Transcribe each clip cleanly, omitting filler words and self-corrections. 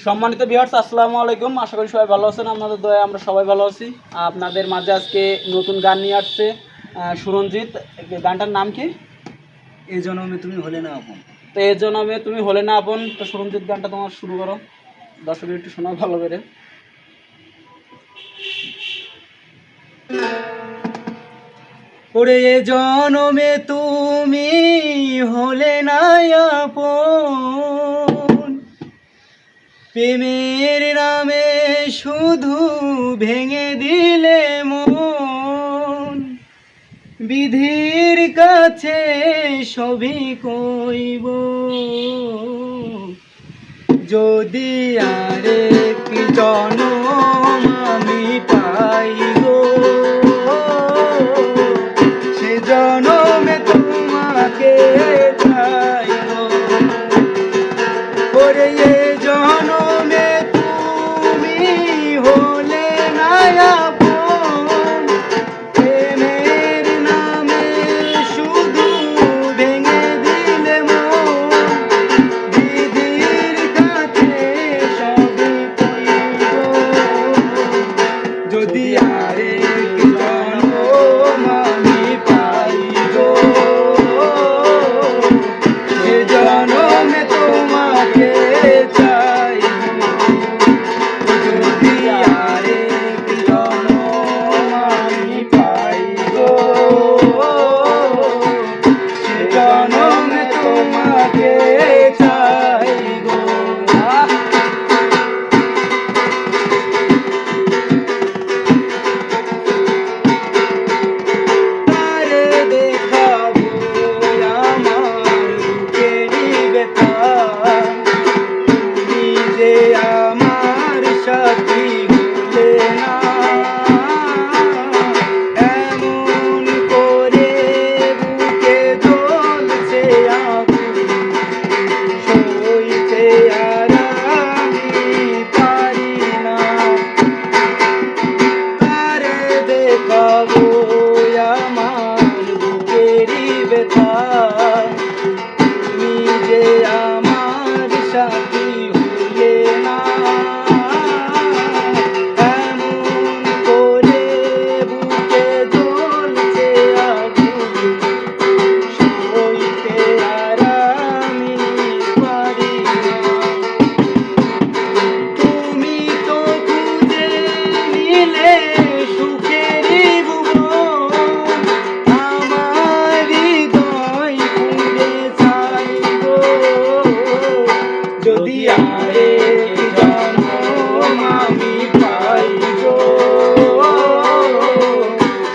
সম্মানিত ভিউয়ার্স, আসসালামু আলাইকুম। আশা করি সবাই ভালো আছেন। আপনাদের দয়ায় আমরা সবাই ভালো আছি। আপনাদের মাঝে আজকে নতুন গান নিয়ে আসছে সুরঞ্জিত। গানটার নাম কি? এই জন্মে তুমি হলে না আপন। তো এর জন্য আমি তুমি হলে না আপন। তো সুরঞ্জিত গানটা তোমার শুরু করো, দর্শকের একটু শোনাও ভালো করে। ওরে এ জন্মে তুমি হলে না আপন, প্রেমের নামে শুধু ভেঙে দিলে মন। বিধির কাছে সবই কইব, যদি আরেক জনম আমি পাই গো, সে জনমে তোমাকে চাইব। ওরে এ জনমে তুমি হলে না আপন, প্রেমের নামে শুধু ভেঙে দিলে মন। বিধির কাছে সবই কইব, যদি আরেক জনম আমি পাই গো, সে জনমে তোমাকে চাইব। যদি আরেক জনম আমি পাই গো, সে জনমে তোমাকে চাইব। তারে দেখাবো আমার বুকেরই ব্যথা, তুমি যে আমার সাথী হলে না। এমন করে বুকে জ্বলছে আগুন, সইতে আর আমি পারি না। তারে দেখাবো আমার বুকেরই ব্যথা, তুমি যে আমার সাথী হলে না। এমন করে বুকে জ্বলছে আগুন, সইতে আর আমি পারি না। তুমি তো খুঁজে নিলে সুখেরই ভুবন, আমার হৃদয় পুড়ে ছাই গো। যদি আরেক জনম আমি পাই গো,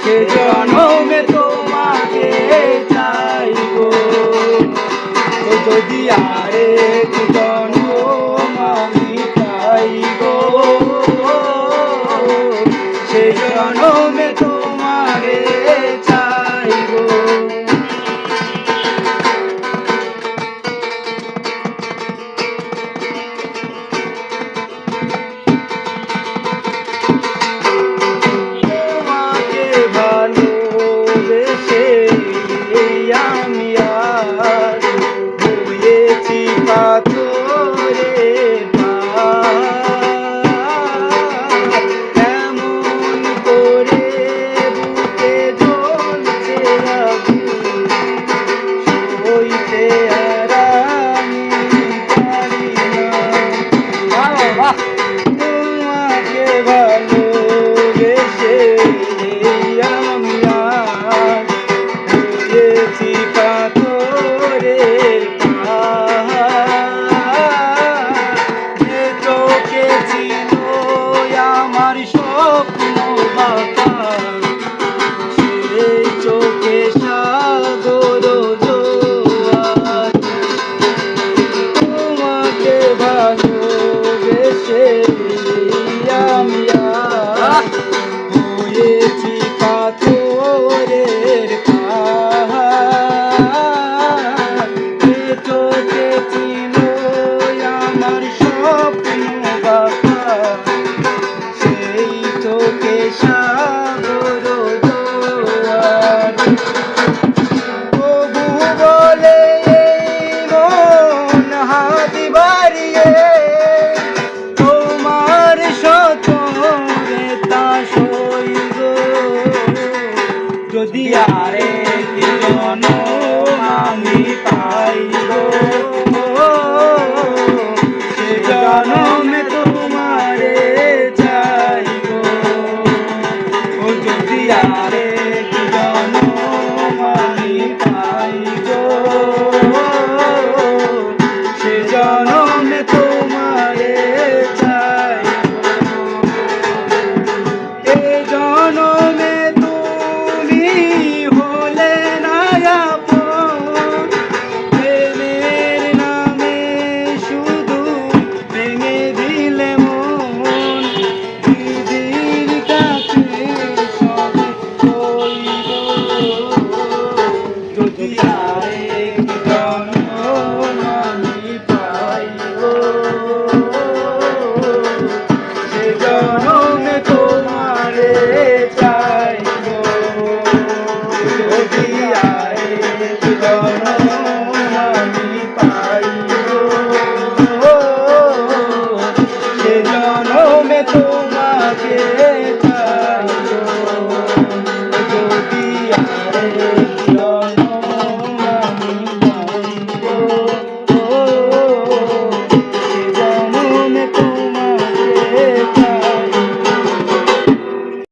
সে জনমে তোমাকে চাইব। যদি আরেক জনম আমি পাই গো, সে জনমে তোমাকে চাইব। তোমাকে ভালোবেসে আমি আর হয়েছি পাথর। যদি আরেক জনম আমি পাই গো, সে জনমে তোমারে চাই গো। ও যদি আরেক জনম আমি পাই গো, সে জনমে তোমারে চাই গো। এ জনমে তুমি হলে না আপন, প্রেমের নামে শুধু ভেঙে দিলে মন। দিদির কাছে সব কইব, যদি